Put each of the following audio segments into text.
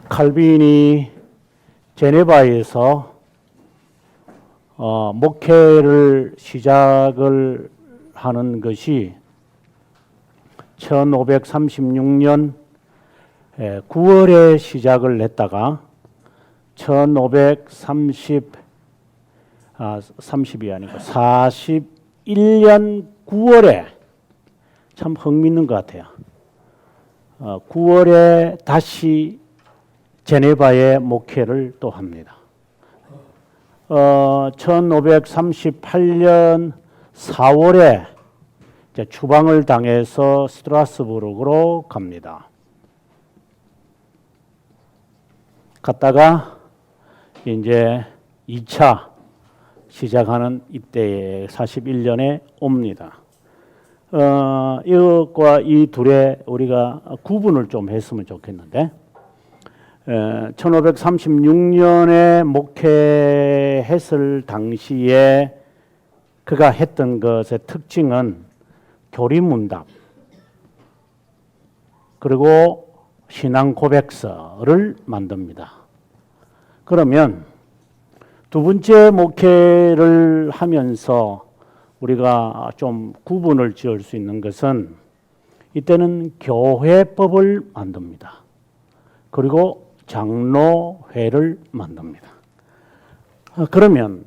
칼빈이 제네바에서 목회를 시작을 하는 것이 1536년 9월에 시작을 했다가 30이 아니고 41년 9월에 참 흥미있는 것 같아요. 9월에 다시 제네바에 목회를 또 합니다. 1538년 4월에 추방을 당해서 스트라스부르크로 갑니다. 갔다가 이제 2차 시작하는 이때에 41년에 옵니다. 이것과 이 둘의 우리가 구분을 좀 했으면 좋겠는데 1536년에 목회했을 당시에 그가 했던 것의 특징은 교리문답 그리고 신앙 고백서를 만듭니다. 그러면 두 번째 목회를 하면서 우리가 좀 구분을 지을 수 있는 것은 이때는 교회법을 만듭니다. 그리고 장로회를 만듭니다. 그러면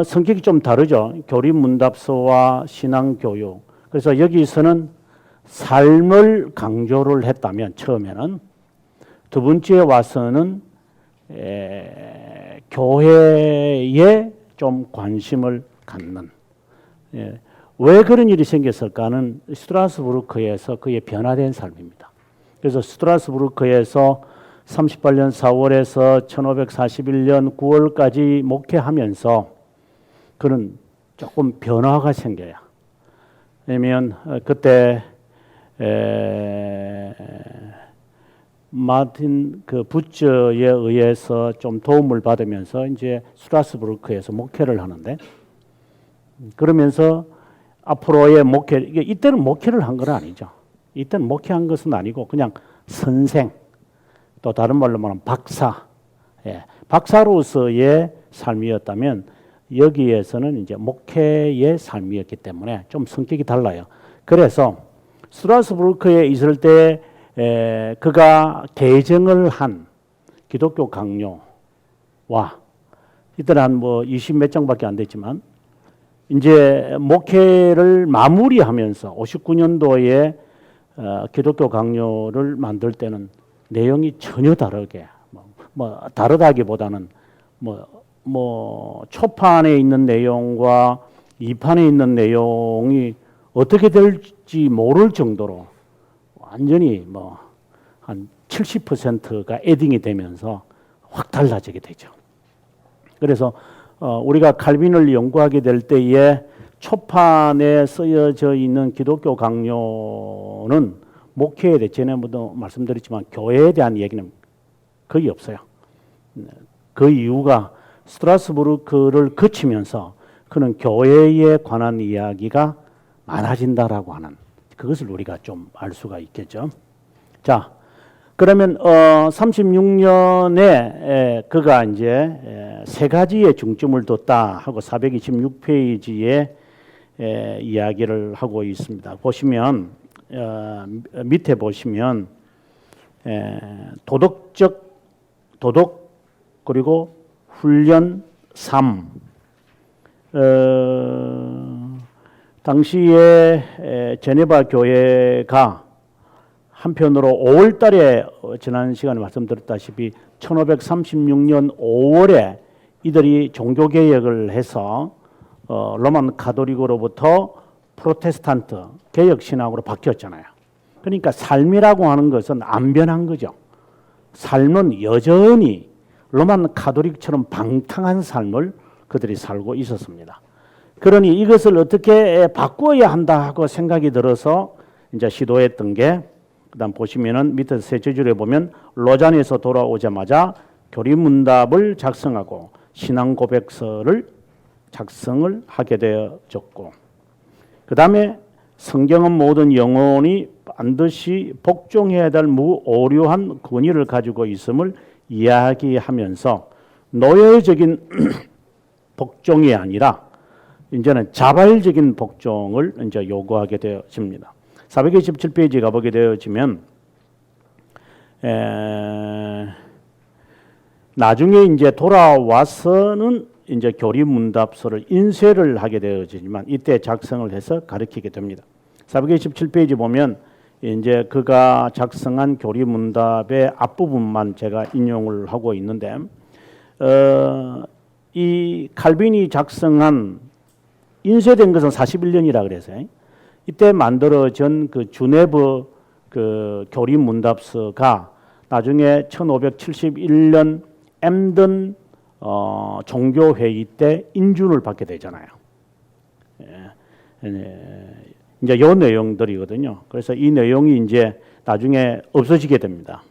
성격이 좀 다르죠. 교리문답서와 신앙교육. 그래서 여기서는 삶을 강조를 했다면 처음에는, 두 번째에 와서는 교회에 좀 관심을 갖는. 왜 그런 일이 생겼을까는 스트라스부르크에서 그의 변화된 삶입니다. 그래서 스트라스부르크에서 38년 4월에서 1541년 9월까지 목회하면서 그는 조금 변화가 생겨요. 왜냐하면 그때 마틴 그 부처에 의해서 좀 도움을 받으면서 이제 스트라스부르크에서 목회를 하는데, 그러면서 앞으로의 목회, 이때는 목회를 한 건 아니죠. 이때는 목회한 것은 아니고 그냥 선생, 또 다른 말로 말하면 박사, 박사로서의 삶이었다면 여기에서는 이제 목회의 삶이었기 때문에 좀 성격이 달라요. 그래서 스트라스부르크에 있을 때 그가 개정을 한 기독교 강요와, 이때는 한 뭐 20 몇 장밖에 안 됐지만 이제 목회를 마무리하면서 59년도에 기독교 강요를 만들 때는 내용이 전혀 다르게, 뭐 다르다기보다는 뭐 초판에 있는 내용과 2판에 있는 내용이 어떻게 될지 모를 정도로 완전히 뭐 한 70%가 에딩이 되면서 확 달라지게 되죠. 그래서 우리가 칼빈을 연구하게 될 때에 초판에 쓰여져 있는 기독교 강요는 목회에 대해 전에도 말씀드렸지만 교회에 대한 얘기는 거의 없어요. 그 이유가 스트라스부르크를 거치면서 그는 교회에 관한 이야기가 많아진다라고 하는, 그것을 우리가 좀 알 수가 있겠죠. 자, 그러면 36년에 그가 이제 세 가지의 중점을 뒀다 하고 426페이지에 이야기를 하고 있습니다. 보시면 밑에 보시면 도덕 그리고 훈련 3. 당시에 제네바 교회가 한편으로 5월 달에 지난 시간에 말씀드렸다시피 1536년 5월에 이들이 종교개혁을 해서 로만 가톨릭으로부터 프로테스탄트 개혁신학으로 바뀌었잖아요. 그러니까 삶이라고 하는 것은 안 변한 거죠. 삶은 여전히 로만 가톨릭처럼 방탕한 삶을 그들이 살고 있었습니다. 그러니 이것을 어떻게 바꾸어야 한다 하고 생각이 들어서 이제 시도했던 게, 그다음 보시면은 밑에 셋째 줄에 보면 로잔에서 돌아오자마자 교리문답을 작성하고 신앙 고백서를 작성을 하게 되어졌고, 그 다음에 성경은 모든 영혼이 반드시 복종해야 될 무오류한 권위를 가지고 있음을 이야기하면서 노예적인 복종이 아니라 이제는 자발적인 복종을 이제 요구하게 되어집니다. 427페이지 가보게 되어지면 나중에 이제 돌아와서는 이제 교리문답서를 인쇄를 하게 되어지지만 이때 작성을 해서 가르치게 됩니다. 427페이지 보면 이제 그가 작성한 교리문답의 앞부분만 제가 인용을 하고 있는데 이 칼빈이 작성한 인쇄된 것은 41년이라 그래서요. 이때 만들어진 그 주네브 그 교리문답서가 나중에 1571년 엠든 종교회의 때 인준을 받게 되잖아요. 이제 이 내용들이거든요. 그래서 이 내용이 이제 나중에 없어지게 됩니다.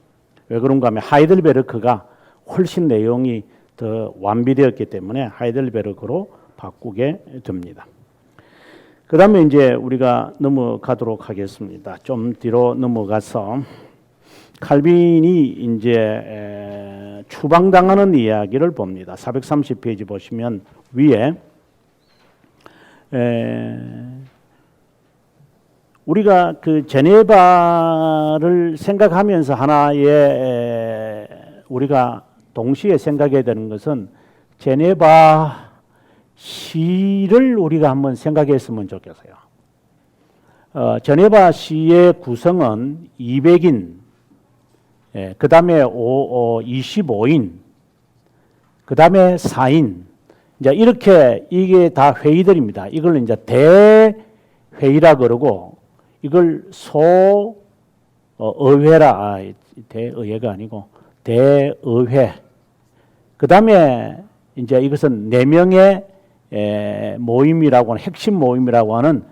왜 그런가 하면 하이델베르크가 훨씬 내용이 더 완비되었기 때문에 하이델베르크로 바꾸게 됩니다. 그 다음에 이제 우리가 넘어가도록 하겠습니다. 좀 뒤로 넘어가서 칼빈이 이제 추방당하는 이야기를 봅니다. 430페이지 보시면 위에 우리가 그 제네바를 생각하면서 하나의 우리가 동시에 생각해야 되는 것은 제네바 시를 우리가 한번 생각했으면 좋겠어요. 제네바 시의 구성은 200인, 그 다음에 25인, 그 다음에 4인. 이제 이렇게 이게 다 회의들입니다. 이걸 이제 대회의라 그러고 이걸 의회라, 대의회가 아니고 대의회. 그 다음에 이제 이것은 4명의 모임이라고 하는 핵심 모임이라고 하는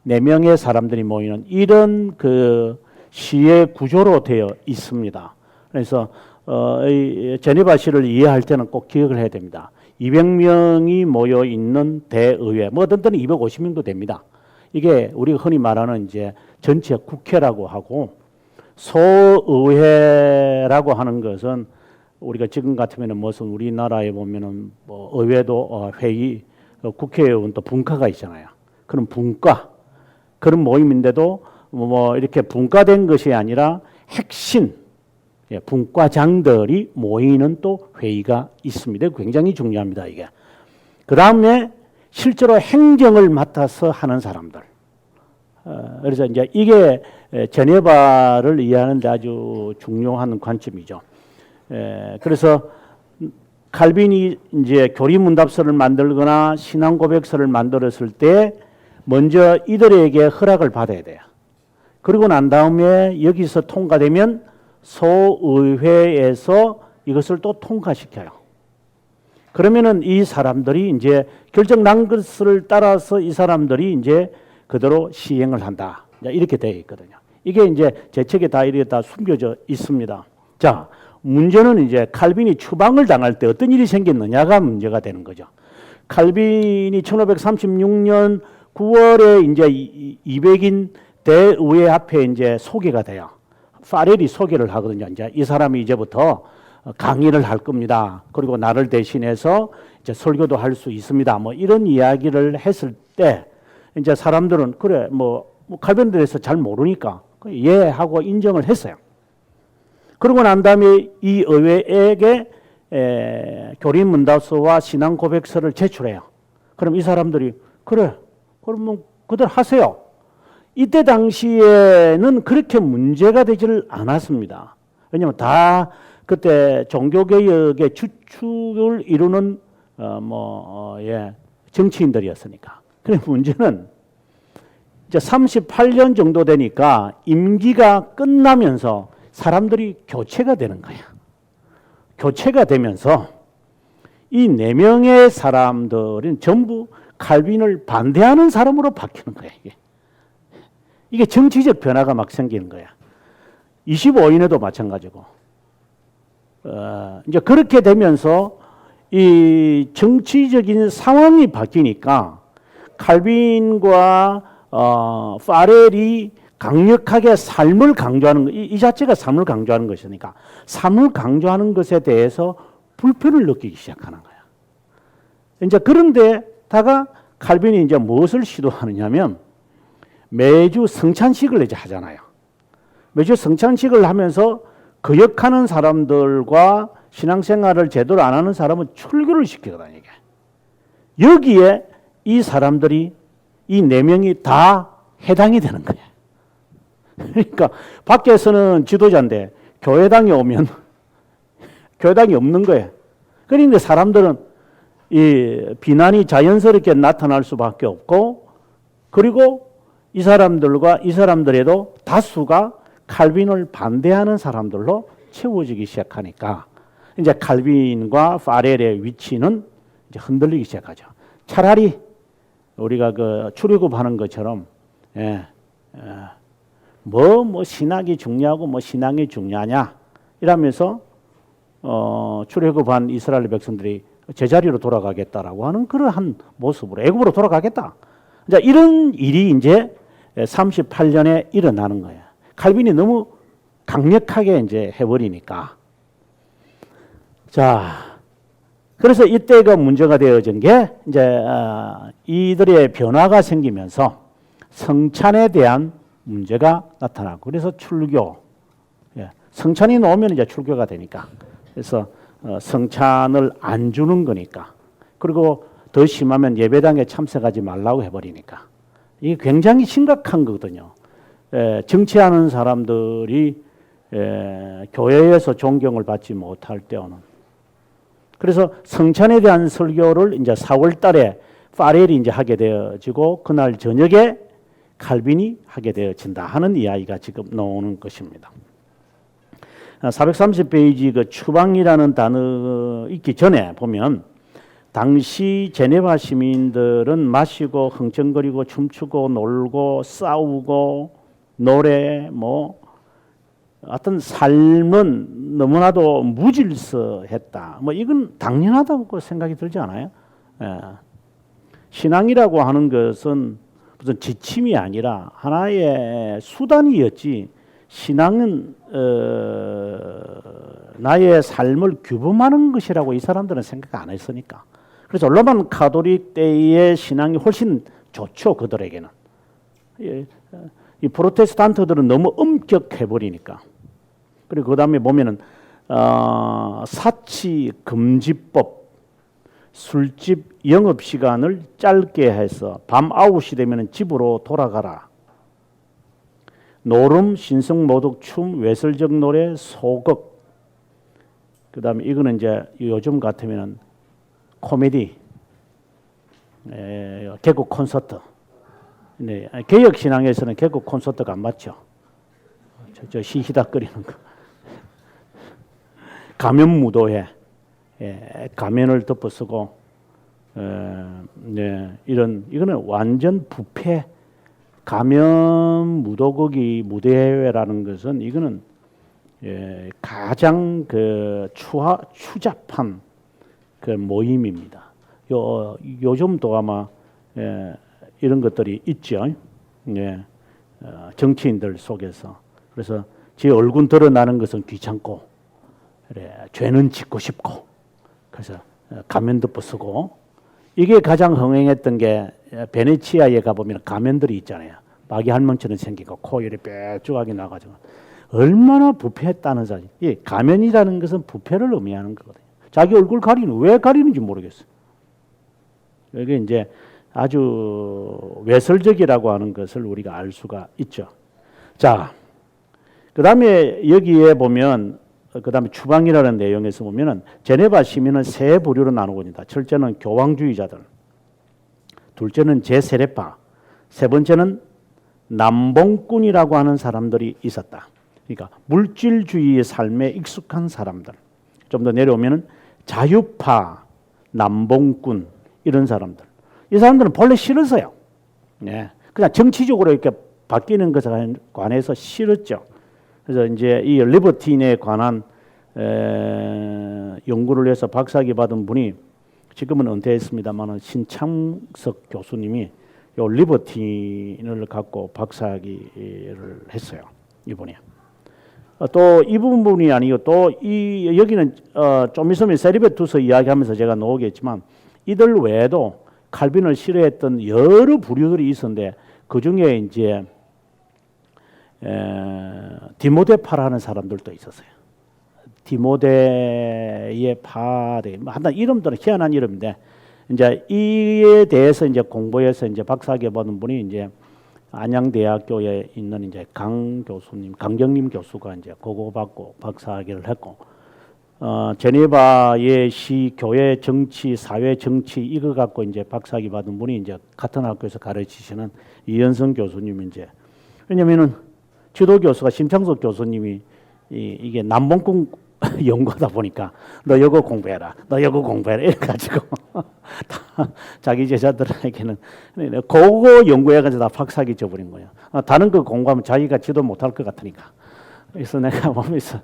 4명의 사람들이 모이는 이런 그 시의 구조로 되어 있습니다. 그래서 이 제네바 시를 이해할 때는 꼭 기억을 해야 됩니다. 200명이 모여 있는 대의회, 뭐 어떤 때는 250명도 됩니다. 이게 우리가 흔히 말하는 이제 전체 국회라고 하고 소의회라고 하는 것은 우리가 지금 같으면은 무슨 우리나라에 보면은 뭐 의회도 회의, 국회의원도 분과가 있잖아요. 그런 분과 그런 모임인데도 뭐 이렇게 분과된 것이 아니라 핵심 분과장들이 모이는 또 회의가 있습니다. 굉장히 중요합니다, 이게. 그 다음에 실제로 행정을 맡아서 하는 사람들. 그래서 이제 이게 제네바를 이해하는 데 아주 중요한 관점이죠. 그래서 칼빈이 이제 교리문답서를 만들거나 신앙고백서를 만들었을 때 먼저 이들에게 허락을 받아야 돼요. 그리고 난 다음에 여기서 통과되면 소의회에서 이것을 또 통과시켜요. 그러면은 이 사람들이 이제 결정 난 것을 따라서 이 사람들이 이제 그대로 시행을 한다. 이렇게 되어 있거든요. 이게 이제 제 책에 다 이렇게 다 숨겨져 있습니다. 자, 문제는 이제 칼빈이 추방을 당할 때 어떤 일이 생겼느냐가 문제가 되는 거죠. 칼빈이 1536년 9월에 이제 200인 대의회 앞에 이제 소개가 돼요. 파렐이 소개를 하거든요. 이제 이 사람이 이제부터 강의를 할 겁니다. 그리고 나를 대신해서 이제 설교도 할 수 있습니다. 뭐 이런 이야기를 했을 때 이제 사람들은 그래 뭐 칼빈에 대해서 잘 모르니까 예 하고 인정을 했어요. 그러고 난 다음에 이 의회에게 교리문답서와 신앙고백서를 제출해요. 그럼 이 사람들이 그래 그러면 그들 하세요. 이때 당시에는 그렇게 문제가 되지를 않았습니다. 왜냐하면 다 그때 종교개혁의 주축을 이루는 정치인들이었으니까. 그런데 문제는 이제 38년 정도 되니까 임기가 끝나면서 사람들이 교체가 되는 거야. 교체가 되면서 이 4명의 사람들은 전부 칼빈을 반대하는 사람으로 바뀌는 거야. 이게 정치적 변화가 막 생기는 거야. 25인에도 마찬가지고. 이제 그렇게 되면서 이 정치적인 상황이 바뀌니까 칼빈과 파렐이 강력하게 삶을 강조하는 이 자체가 삶을 강조하는 것이니까 삶을 강조하는 것에 대해서 불편을 느끼기 시작하는 거야. 이제 그런데다가 칼빈이 이제 무엇을 시도하느냐면 매주 성찬식을 이제 하잖아요. 매주 성찬식을 하면서 거역하는 사람들과 신앙생활을 제대로 안 하는 사람은 출교를 시키거든요. 이게. 여기에 이 사람들이 이 네 명이 다 해당이 되는 거예요. 그러니까 밖에서는 지도자인데 교회당에 오면 교회당이 없는 거예요. 그런데 사람들은 이 비난이 자연스럽게 나타날 수밖에 없고, 그리고 이 사람들과 이 사람들에도 다수가 칼빈을 반대하는 사람들로 채워지기 시작하니까 이제 칼빈과 파렐의 위치는 이제 흔들리기 시작하죠. 차라리 우리가 그 출애굽하는 것처럼 뭐 신학이 중요하고 뭐 신앙이 중요하냐 이러면서 출애굽한 이스라엘 백성들이 제자리로 돌아가겠다라고 하는 그러한 모습으로 애굽으로 돌아가겠다. 이제 이런 일이 이제 38년에 일어나는 거예요. 칼빈이 너무 강력하게 이제 해버리니까. 자, 그래서 이때가 문제가 되어진 게 이제 이들의 변화가 생기면서 성찬에 대한 문제가 나타나고, 그래서 출교, 성찬이 나오면 이제 출교가 되니까, 그래서 성찬을 안 주는 거니까, 그리고 더 심하면 예배당에 참석하지 말라고 해버리니까 이게 굉장히 심각한 거거든요. 정치하는 사람들이 교회에서 존경을 받지 못할 때는. 그래서 성찬에 대한 설교를 이제 4월 달에 파렐이 이제 하게 되어지고 그날 저녁에 칼빈이 하게 되어진다 하는 이야기가 지금 나오는 것입니다. 430페이지 그 추방이라는 단어 있기 전에 보면 당시 제네바 시민들은 마시고 흥청거리고 춤추고 놀고 싸우고 노래 뭐 어떤 삶은 너무나도 무질서했다. 뭐 이건 당연하다고 생각이 들지 않아요? 신앙이라고 하는 것은 무슨 지침이 아니라 하나의 수단이었지, 신앙은 나의 삶을 규범하는 것이라고 이 사람들은 생각 안 했으니까. 그래서 로만 카톨릭 때의 신앙이 훨씬 좋죠, 그들에게는. 이 프로테스탄트들은 너무 엄격해버리니까. 그리고 그 다음에 보면은 사치 금지법, 술집 영업 시간을 짧게 해서 밤 9시 되면 집으로 돌아가라. 노름, 신성 모독, 춤, 외설적 노래, 소극. 그 다음에 이거는 이제 요즘 같으면 코미디, 개국 콘서트. 네, 개혁 신앙에서는 개국 콘서트가 안 맞죠. 저 히히닥거리는 거. 가면 무도회, 가면을 덮어쓰고, 네, 이거는 완전 부패. 가면 무도극이 무대회라는 것은 이거는 가장 그 추잡한 그 모임입니다. 요즘도 아마 이런 것들이 있죠. 정치인들 속에서. 그래서 제 얼굴 드러나는 것은 귀찮고, 죄는 짓고 싶고, 그래서 가면 덮어쓰고. 이게 가장 흥행했던 게 베네치아에 가보면 가면들이 있잖아요. 마귀 할멈처럼 생기고 코 이렇게 뾰족하게 나가지고 얼마나 부패했다는 사실. 이 가면이라는 것은 부패를 의미하는 거거든요. 자기 얼굴 왜 가리는지 모르겠어요. 이게 이제 아주 외설적이라고 하는 것을 우리가 알 수가 있죠. 자, 그 다음에 여기에 보면, 그 다음에 추방이라는 내용에서 보면은 제네바 시민은 세 부류로 나누고 있다. 첫째는 교황주의자들, 둘째는 제세례파, 세 번째는 남봉꾼이라고 하는 사람들이 있었다. 그러니까 물질주의의 삶에 익숙한 사람들. 좀 더 내려오면은 자유파, 남봉꾼 이런 사람들. 이 사람들은 본래 싫었어요. 그냥 정치적으로 이렇게 바뀌는 것에 관해서 싫었죠. 그래서 이제 이 리버틴에 관한 연구를 해서 박사학위 받은 분이 지금은 은퇴했습니다만 신창석 교수님이 요 리버틴을 갖고 박사학위를 했어요. 이분이. 또 이 부분이 아니고 또 이 여기는 좀 있으면 세리베투스 이야기하면서 제가 나오겠지만 이들 외에도 칼빈을 싫어했던 여러 부류들이 있었는데 그 중에 이제 디모데파라는 사람들도 있었어요. 디모데의 파대, 하여튼 이름들은 희한한 이름인데 이제 이에 대해서 이제 공부해서 이제 박사학위 받은 분이 이제 안양대학교에 있는 이제 강 교수님, 강경림 교수가 이제 그거 받고 박사학위를 했고, 제네바의 시 교회 정치, 사회 정치 이거 갖고 이제 박사학위 받은 분이 이제 같은 학교에서 가르치시는 이현성 교수님 이제 왜냐면은 지도 교수가 심창석 교수님이 이게 남봉꾼 연구하다 보니까 너 이거 공부해라, 너 이거 공부해라 이래가지고 자기 제자들에게는 그거 연구해가지고 다 박사학위 줘버린 거예요. 다른 거 공부하면 자기가 지도 못할 것 같으니까. 그래서 내가 보면서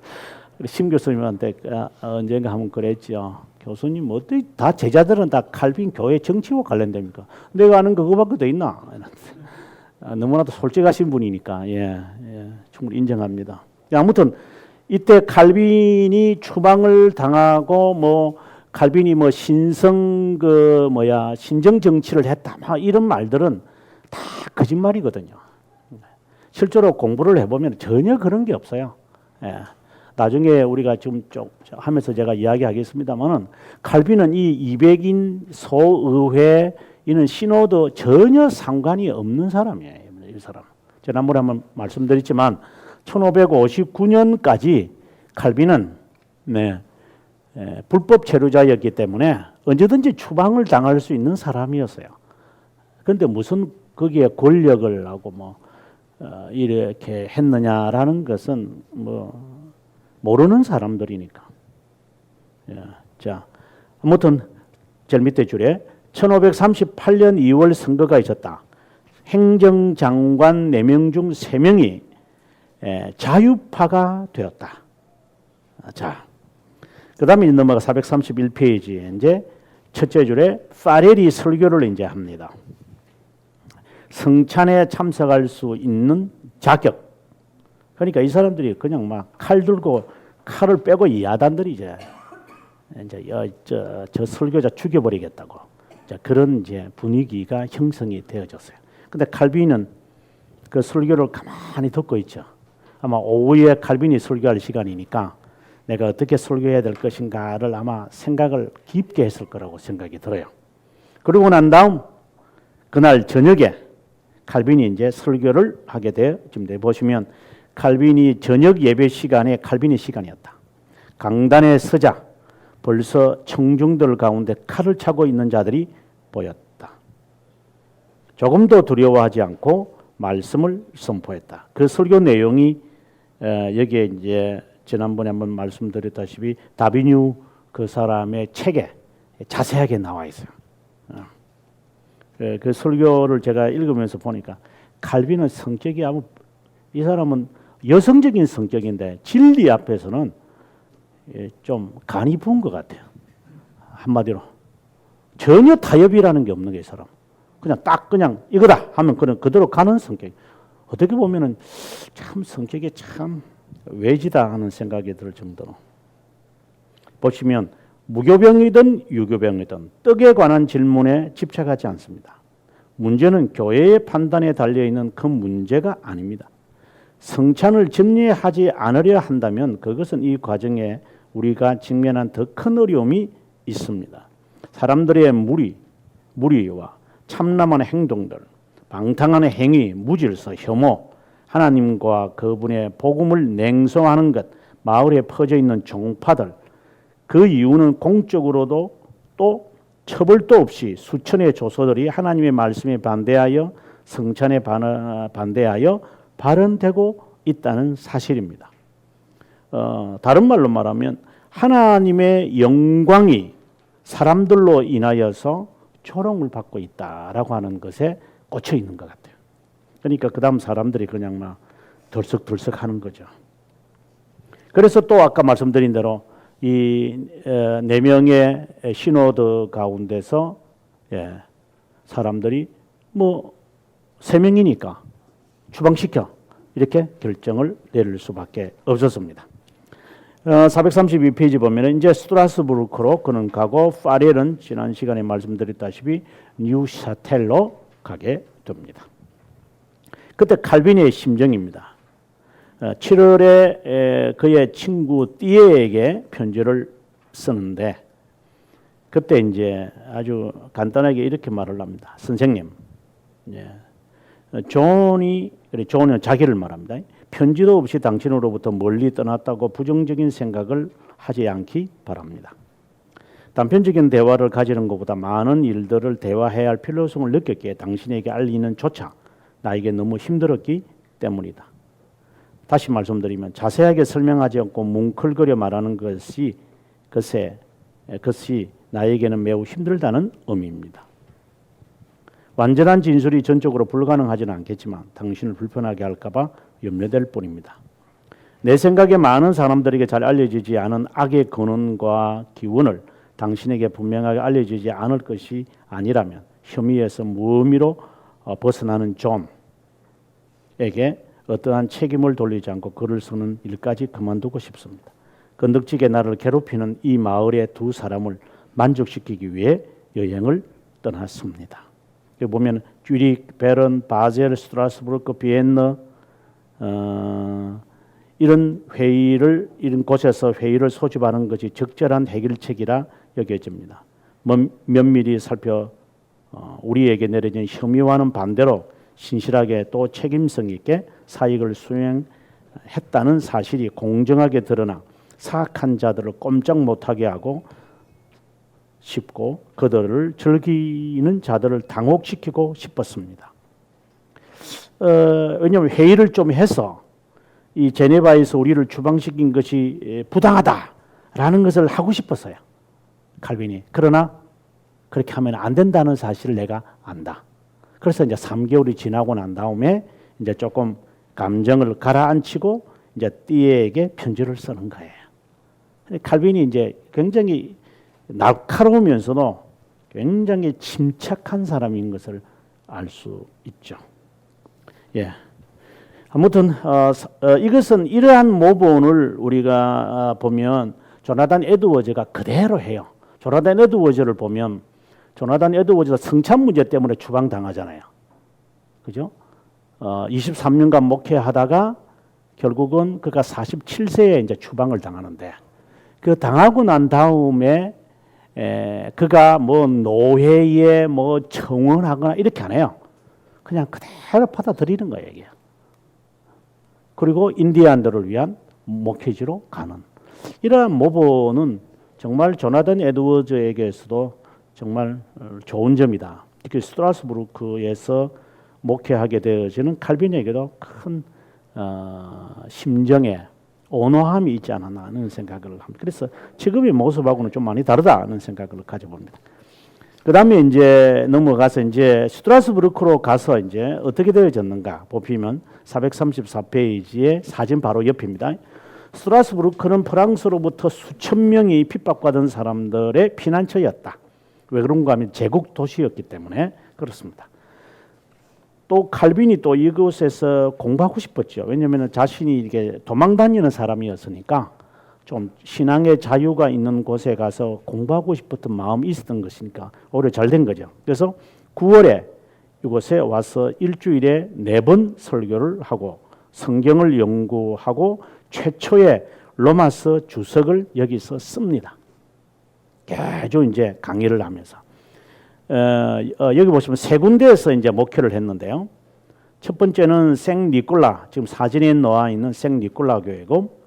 심 교수님한테 언젠가 한번 그랬죠. 교수님 어떻게 다 제자들은 다 칼빈 교회 정치와 관련됩니까? 내가 아는 그거밖에 더 있나? 너무나도 솔직하신 분이니까 예, 충분히 인정합니다. 아무튼 이때 칼빈이 추방을 당하고 뭐 칼빈이 뭐 신성 신정 정치를 했다 막 이런 말들은 다 거짓말이거든요. 실제로 공부를 해보면 전혀 그런 게 없어요. 예. 나중에 우리가 지금 쭉 하면서 제가 이야기하겠습니다만은 칼빈은 이 200인 소의회 이는 시노드 전혀 상관이 없는 사람이에요. 이 사람. 지난번에 한번 말씀드렸지만 1559년까지 칼빈은 불법 체류자였기 때문에 언제든지 추방을 당할 수 있는 사람이었어요. 그런데 무슨 거기에 권력을 하고 뭐 이렇게 했느냐라는 것은 뭐 모르는 사람들이니까. 자, 아무튼 제일 밑에 줄에 1538년 2월 선거가 있었다. 행정장관 4명 중 3명이 자유파가 되었다. 자, 그 다음에 넘어가 431페이지에 이제 첫째 줄에 파레리 설교를 이제 합니다. 성찬에 참석할 수 있는 자격. 그러니까 이 사람들이 그냥 막 칼 들고 칼을 빼고 이 야단들이 이제 저 설교자 죽여버리겠다고. 자, 그런 이제 분위기가 형성이 되어졌어요. 근데 칼빈은 그 설교를 가만히 듣고 있죠. 아마 오후에 칼빈이 설교할 시간이니까 내가 어떻게 설교해야 될 것인가를 아마 생각을 깊게 했을 거라고 생각이 들어요. 그러고 난 다음 그날 저녁에 칼빈이 이제 설교를 하게 돼요. 지금 보시면 칼빈이 저녁 예배 시간에 칼빈의 시간이었다. 강단에 서자 벌써 청중들 가운데 칼을 차고 있는 자들이 보였다. 조금도 두려워하지 않고 말씀을 선포했다. 그 설교 내용이 여기에 이제 지난번에 한번 말씀드렸다시피 다비뉴 그 사람의 책에 자세하게 나와 있어요. 그 설교를 제가 읽으면서 보니까 칼빈은 성격이 이 사람은 여성적인 성격인데 진리 앞에서는 좀 간이 부은 것 같아요. 한마디로 전혀 타협이라는 게 없는 게 이 사람. 그냥 이거다 하면 그대로 가는 성격. 어떻게 보면은 참 성격이 참 외지다 하는 생각이 들 정도로. 보시면 무교병이든 유교병이든 떡에 관한 질문에 집착하지 않습니다. 문제는 교회의 판단에 달려있는 그 문제가 아닙니다. 성찬을 정리하지 않으려 한다면 그것은 이 과정에 우리가 직면한 더 큰 어려움이 있습니다. 사람들의 무리와 참남한 행동들, 방탕한 행위, 무질서, 혐오, 하나님과 그분의 복음을 냉소하는 것, 마을에 퍼져 있는 종파들, 그 이유는 공적으로도 또 처벌도 없이 수천의 조서들이 하나님의 말씀에 반대하여 성찬에 반대하여 발언되고 있다는 사실입니다. 다른 말로 말하면 하나님의 영광이 사람들로 인하여서 조롱을 받고 있다라고 하는 것에 꽂혀 있는 것 같아요. 그러니까 그 다음 사람들이 그냥 막 덜썩덜썩 하는 거죠. 그래서 또 아까 말씀드린 대로 이 4명의 시노드 가운데서 사람들이 뭐 세 명이니까 추방시켜 이렇게 결정을 내릴 수밖에 없었습니다. 432페이지 보면 이제 스트라스부르크로 그는 가고 파렐은 지난 시간에 말씀드렸다시피 뉴샤텔로 가게 됩니다. 그때 칼빈의 심정입니다. 7월에 그의 친구 띠에에게 편지를 쓰는데 그때 이제 아주 간단하게 이렇게 말을 합니다. 선생님, 존은 자기를 말합니다. 편지도 없이 당신으로부터 멀리 떠났다고 부정적인 생각을 하지 않기 바랍니다. 단편적인 대화를 가지는 것보다 많은 일들을 대화해야 할 필요성을 느꼈기에 당신에게 알리는 조차 나에게 너무 힘들었기 때문이다. 다시 말씀드리면 자세하게 설명하지 않고 뭉클거려 말하는 것이 나에게는 매우 힘들다는 의미입니다. 완전한 진술이 전적으로 불가능하지는 않겠지만 당신을 불편하게 할까 봐 염려될 뿐입니다. 내 생각에 많은 사람들에게 잘 알려지지 않은 악의 근원과 기원을 당신에게 분명하게 알려지지 않을 것이 아니라면 혐의에서 무의미로 벗어나는 존에게 어떠한 책임을 돌리지 않고 글을 쓰는 일까지 그만두고 싶습니다. 건덕지게 나를 괴롭히는 이 마을의 두 사람을 만족시키기 위해 여행을 떠났습니다. 여기 보면 쥐릭, 베른, 바젤, 스트라스부르크, 비엔너 이런 곳에서 회의를 소집하는 것이 적절한 해결책이라 여겨집니다. 면밀히 살펴 우리에게 내려진 혐의와는 반대로 신실하게 또 책임성 있게 사익을 수행했다는 사실이 공정하게 드러나 사악한 자들을 꼼짝 못하게 하고 싶고 그들을 즐기는 자들을 당혹시키고 싶었습니다. 왜냐하면 회의를 좀 해서 이 제네바에서 우리를 추방시킨 것이 부당하다라는 것을 하고 싶었어요. 칼빈이. 그러나 그렇게 하면 안 된다는 사실을 내가 안다. 그래서 이제 3개월이 지나고 난 다음에 이제 조금 감정을 가라앉히고 이제 띠에에게 편지를 쓰는 거예요. 칼빈이 이제 굉장히 날카로우면서도 굉장히 침착한 사람인 것을 알 수 있죠. 예. 아무튼 이것은 이러한 모본을 우리가 보면 조나단 에드워즈가 그대로 해요. 조나단 에드워즈를 보면 조나단 에드워즈가 성찬 문제 때문에 추방당하잖아요. 그죠? 23년간 목회하다가 결국은 그가 47세에 이제 추방을 당하는데 그 당하고 난 다음에 그가 뭐 노회에 뭐 청원하거나 이렇게 안 해요. 그냥 그대로 받아들이는 거예요. 이게. 그리고 인디안들을 위한 목회지로 가는 이러한 모본은 정말 조나단 에드워즈에게서도 정말 좋은 점이다. 특히 스트라스부르크에서 목회하게 되어지는 칼빈에게도 큰 심정에 온화함이 있지 않았나 하는 생각을 합니다. 그래서 지금의 모습하고는 좀 많이 다르다는 생각을 가져봅니다. 그 다음에 이제 넘어가서 이제 스트라스부르크로 가서 이제 어떻게 되어졌는가 보시면 434페이지에 사진 바로 옆입니다. 스트라스부르크는 프랑스로부터 수천 명이 핍박받은 사람들의 피난처였다. 왜 그런가 하면 제국 도시였기 때문에 그렇습니다. 또 칼빈이 또 이곳에서 공부하고 싶었죠. 왜냐하면 자신이 이게 도망 다니는 사람이었으니까 좀 신앙의 자유가 있는 곳에 가서 공부하고 싶었던 마음이 있었던 것이니까 오히려 잘 된 거죠. 그래서 9월에 이곳에 와서 일주일에 4번 설교를 하고 성경을 연구하고 최초의 로마서 주석을 여기서 씁니다. 계속 이제 강의를 하면서 여기 보시면 3군데에서 이제 목회를 했는데요. 첫 번째는 생 니콜라, 지금 사진에 나와 있는 생 니콜라 교회고,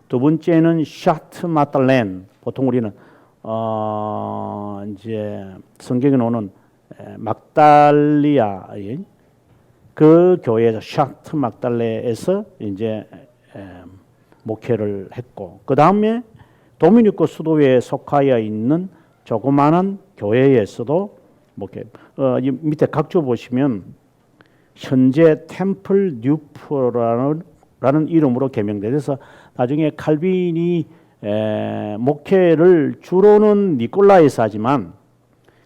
두 번째는 샤트 마달렌, 보통 우리는 이제 성경에 나오는 막달리아 그 교회에서 샤트 막달레에서 이제 목회를 했고, 그 다음에 도미니코 수도에 속하여 있는 조그마한 교회에서도 목회. 밑에 각주 보시면 현재 템플 뉴프라는 이름으로 개명돼서 나중에 칼빈이 목회를 주로는 니콜라에서 하지만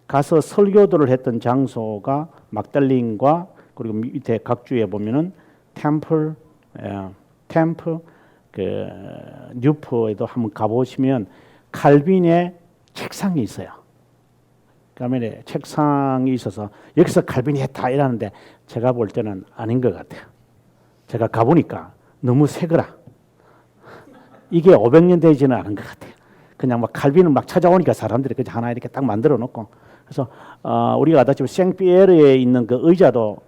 가서 설교들을 했던 장소가 막달린과 그리고 밑에 각주에 보면은 템플, 그 뉴포에도 한번 가보시면 칼빈의 책상이 있어요. 그러면 책상이 있어서 여기서 칼빈이 했다 이러는데 제가 볼 때는 아닌 것 같아요. 제가 가보니까 너무 새거라. 이게 500년 되지는 않은 것 같아요. 그냥 막 칼빈을 막 찾아오니까 사람들이 그냥 하나 이렇게 딱 만들어 놓고 그래서 우리가 아다시피 생피에르에 있는 그 의자도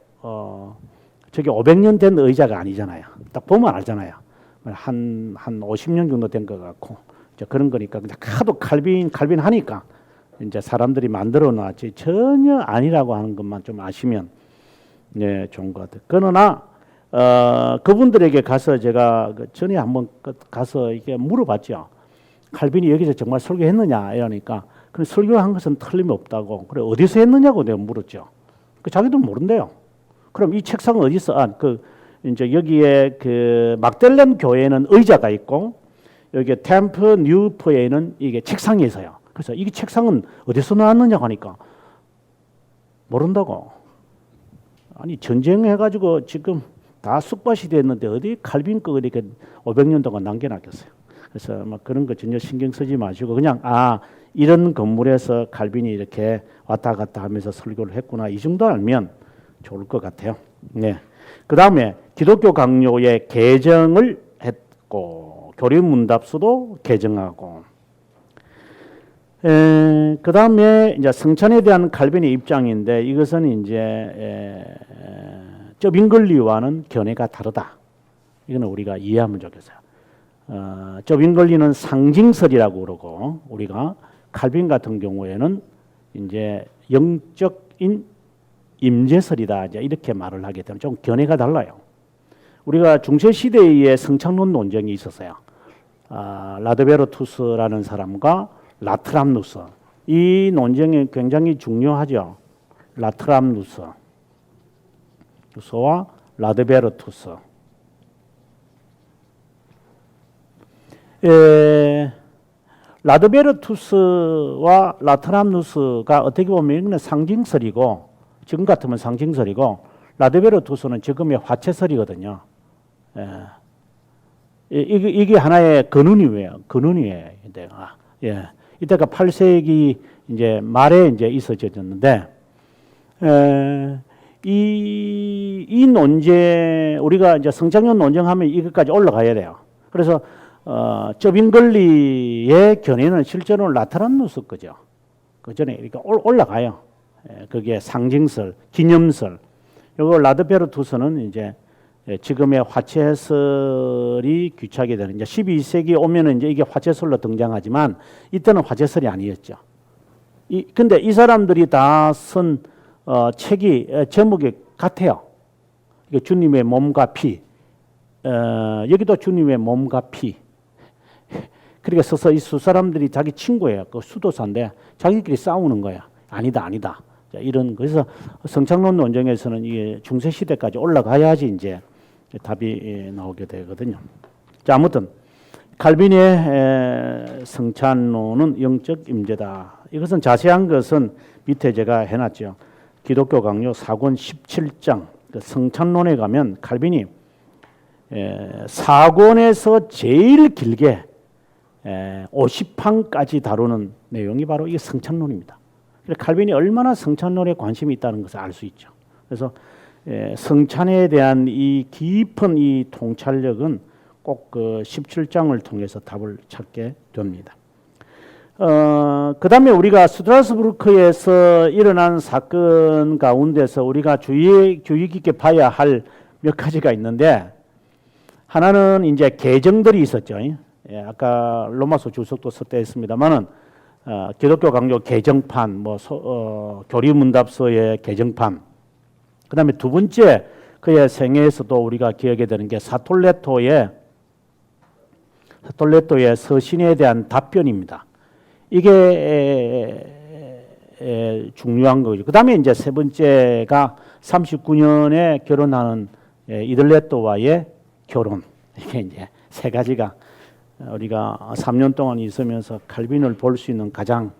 저게 500년 된 의자가 아니잖아요. 딱 보면 알잖아요. 한 50년 정도 된 것 같고 이제 그런 거니까 그냥 하도 칼빈 하니까 이제 사람들이 만들어 놨지 전혀 아니라고 하는 것만 좀 아시면 네, 좋은 것 같아요. 그러나 그분들에게 가서 제가 전에 한번 가서 이게 물어봤죠. 칼빈이 여기서 정말 설교했느냐 이러니까 그 설교한 것은 틀림없다고. 그래 어디서 했느냐고 내가 물었죠. 그 자기도 모른대요. 그럼 이 책상은 어디 있어? 이제 여기에 그 막델렘 교회에는 의자가 있고 여기 템프 뉴포에는 이게 책상이 있어요. 그래서 이 책상은 어디서 나왔느냐고 하니까 모른다고. 아니 전쟁해가지고 지금 다 쑥밭이 됐는데 어디 칼빈 거 이렇게 500년 동안 남겨놨겠어요. 그래서 막 그런 거 전혀 신경 쓰지 마시고 그냥 이런 건물에서 칼빈이 이렇게 왔다 갔다 하면서 설교를 했구나 이 정도 알면 좋을 것 같아요. 네. 그 다음에 기독교 강요의 개정을 했고 교리문답서도 개정하고 그 다음에 이제 성찬에 대한 칼빈의 입장인데 이것은 이제 쩌빙걸리와는 견해가 다르다. 이거는 우리가 이해하면 좋겠어요. 쩌빙걸리는 상징설이라고 그러고 우리가 칼빈 같은 경우에는 이제 영적인 임재설이다. 이제 이렇게 말을 하기 때문에 좀 견해가 달라요. 우리가 중세 시대에 성찬론 논쟁이 있었어요. 라드베르투스라는 사람과 라트람누스. 이 논쟁이 굉장히 중요하죠. 라트람누스와 라드베르투스. 라드베르투스와 라트람누스가 어떻게 보면 이거는 상징설이고 지금 같으면 상징설이고 라드베르투스는 지금의 화채설이거든요. 이게 하나의 근원이에요. 근원이에요. 이때가 8세기 이제 말에 이제 있어졌는데 이 논쟁 우리가 이제 성찬론 논쟁하면 이것까지 올라가야 돼요. 그래서 쩌빙걸리의 견해는 실제로는 라트람누스 거죠. 그 전에 이렇게 올라가요. 그게 상징설, 기념설. 요거 라드베르투스는 이제 지금의 화채설이 귀착이 되는 이제 12세기 오면은 이제 이게 화채설로 등장하지만 이때는 화채설이 아니었죠. 근데 이 사람들이 다 쓴 책이 제목이 같아요. 이게 주님의 몸과 피. 여기도 주님의 몸과 피. 그러니까 서서 이 두 사람들이 자기 친구예요. 그 수도사인데 자기끼리 싸우는 거야. 아니다. 자, 이런 그래서 성찬론 논쟁에서는 이게 중세 시대까지 올라가야지 이제 답이 나오게 되거든요. 자, 아무튼 칼빈의 성찬론은 영적 임재다. 이것은 자세한 것은 밑에 제가 해놨죠. 기독교 강요 4권 17장 그 성찬론에 가면 칼빈이 4권에서 제일 길게 50판까지 다루는 내용이 바로 이게 성찬론입니다. 칼빈이 얼마나 성찬론에 관심이 있다는 것을 알 수 있죠. 그래서 성찬에 대한 이 깊은 이 통찰력은 꼭 그 17장을 통해서 답을 찾게 됩니다. 그 다음에 우리가 스트라스부르크에서 일어난 사건 가운데서 우리가 주의 깊게 봐야 할 몇 가지가 있는데 하나는 이제 개정들이 있었죠. 아까 로마서 주석도 썼다했습니다만은 기독교 강요 개정판, 교리문답서의 개정판. 그 다음에 두 번째 그의 생애에서도 우리가 기억해야 되는 게 사톨레토의 서신에 대한 답변입니다. 이게 중요한 거죠. 그 다음에 이제 세 번째가 39년에 결혼하는 이들레토와의 결혼. 이게 이제 세 가지가 우리가 3년 동안 있으면서 칼빈을 볼 수 있는 가장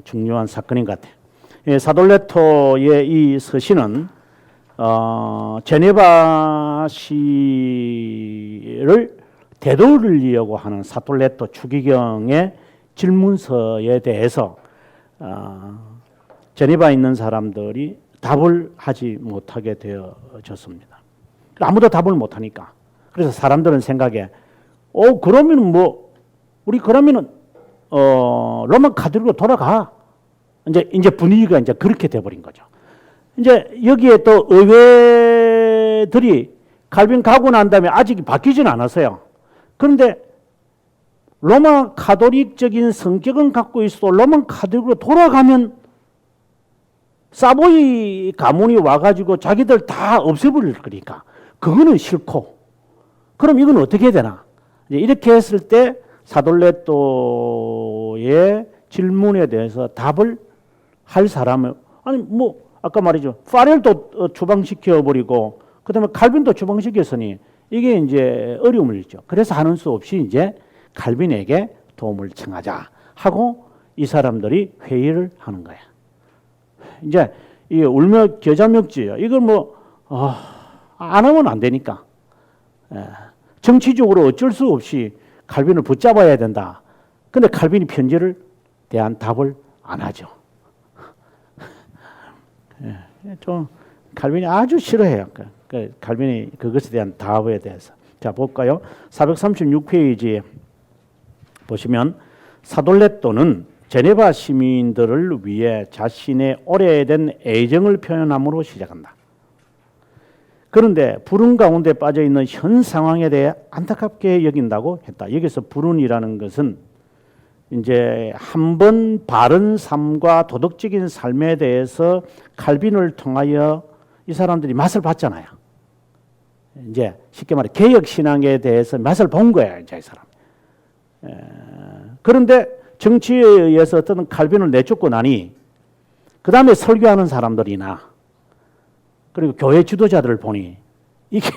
중요한 사건인 것 같아요. 사돌레토의 이 서신은 제네바 시를 되돌리려고 하는 사톨레토 추기경의 질문서에 대해서 제네바에 있는 사람들이 답을 하지 못하게 되어졌습니다. 아무도 답을 못하니까. 그래서 사람들은 생각에 그러면 우리 그러면은 로마 카톨릭으로 돌아가. 이제 분위기가 이제 그렇게 돼버린 거죠. 이제 여기에 또 의회들이 칼빈 가고 난 다음에 아직 바뀌지는 않았어요. 그런데 로마 카톨릭적인 성격은 갖고 있어도 로마 카톨릭으로 돌아가면 사보이 가문이 와가지고 자기들 다 없애버릴 거니까 그거는 싫고 그럼 이건 어떻게 해야 되나? 이렇게 했을 때 사돌레토의 질문에 대해서 답을 할 사람은 아까 말이죠. 파렐도 추방시켜 버리고 그다음에 칼빈도 추방시켰으니 이게 이제 어려움을 일죠. 그래서 하는 수 없이 이제 칼빈에게 도움을 청하자 하고 이 사람들이 회의를 하는 거야. 이제 이 울며 겨자 먹지요. 이걸 안 하면 안 되니까. 정치적으로 어쩔 수 없이 칼빈을 붙잡아야 된다. 근데 칼빈이 편지를 대한 답을 안 하죠. 좀 칼빈이 아주 싫어해요. 칼빈이 그것에 대한 답에 대해서. 자, 볼까요? 436페이지 보시면 사돌레토는 제네바 시민들을 위해 자신의 오래된 애정을 표현함으로 시작한다. 그런데 불운 가운데 빠져 있는 현 상황에 대해 안타깝게 여긴다고 했다. 여기서 불운이라는 것은 이제 한번 바른 삶과 도덕적인 삶에 대해서 칼빈을 통하여 이 사람들이 맛을 봤잖아요. 이제 쉽게 말해 개혁 신앙에 대해서 맛을 본 거야, 이제 이 사람. 그런데 정치에 의해서 어떤 칼빈을 내쫓고 나니 그 다음에 설교하는 사람들이나 그리고 교회 지도자들을 보니 이게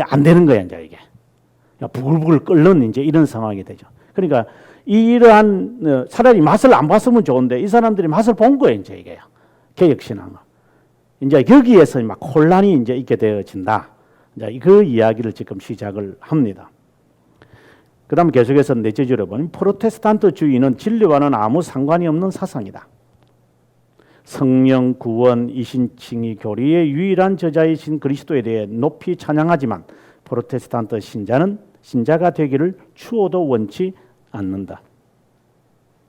안 되는 거야, 이제 이게. 부글부글 끓는 이제 이런 상황이 되죠. 그러니까 이러한 차라리 맛을 안 봤으면 좋은데 이 사람들이 맛을 본 거예요, 이제 이게요. 개혁신앙. 이제 여기에서 막 혼란이 이제 있게 되어진다. 이제 그 이야기를 지금 시작을 합니다. 그 다음 계속해서 넷째 줄에 보면 프로테스탄트주의는 진리와는 아무 상관이 없는 사상이다. 성령, 구원, 이신칭의 교리의 유일한 저자이신 그리스도에 대해 높이 찬양하지만 프로테스탄트 신자가 되기를 추호도 원치 않는다.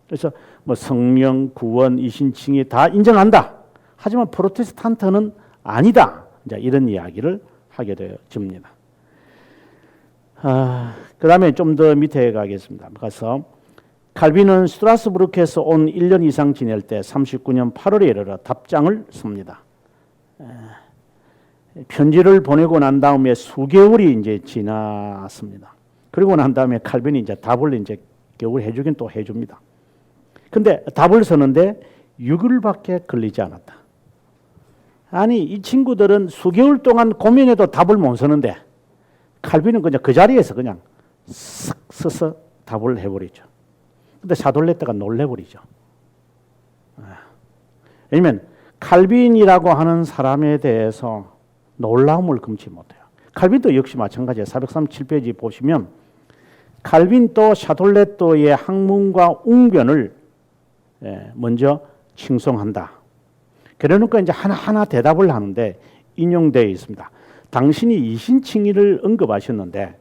그래서 성령, 구원, 이신칭의 다 인정한다. 하지만 프로테스탄트는 아니다. 이제 이런 이야기를 하게 되어집니다. 그 다음에 좀 더 밑에 가겠습니다. 가서 칼빈은 스트라스부르크에서 온 1년 이상 지낼 때 39년 8월에 이르러 답장을 씁니다. 편지를 보내고 난 다음에 수개월이 이제 지났습니다. 그리고 난 다음에 칼빈이 이제 답을 이제 겨우 해주긴 또 해줍니다. 근데 답을 쓰는데 6일밖에 걸리지 않았다. 아니, 이 친구들은 수개월 동안 고민해도 답을 못 쓰는데 칼빈은 그냥 그 자리에서 그냥 싹 써서 답을 해버리죠. 근데 사돌레토가 놀래버리죠. 왜냐면 칼빈이라고 하는 사람에 대해서 놀라움을 금치 못해요. 칼빈도 역시 마찬가지예요. 437페이지 보시면 칼빈도 샤돌레토의 학문과 웅변을 먼저 칭송한다. 그러니까 이제 하나하나 대답을 하는데 인용되어 있습니다. 당신이 이신칭의를 언급하셨는데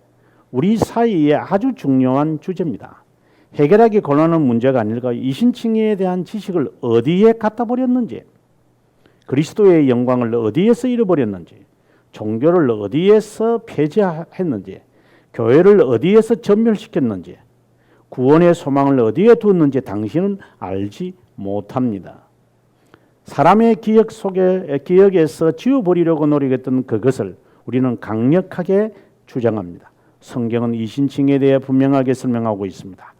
우리 사이에 아주 중요한 주제입니다. 해결하기 곤란한 문제가 아닐까요? 이신칭의에 대한 지식을 어디에 갖다 버렸는지, 그리스도의 영광을 어디에서 잃어버렸는지, 종교를 어디에서 폐지했는지, 교회를 어디에서 전멸시켰는지, 구원의 소망을 어디에 두었는지 당신은 알지 못합니다. 사람의 기억에서 지워버리려고 노력했던 그것을 우리는 강력하게 주장합니다. 성경은 이신칭에 대해 분명하게 설명하고 있습니다.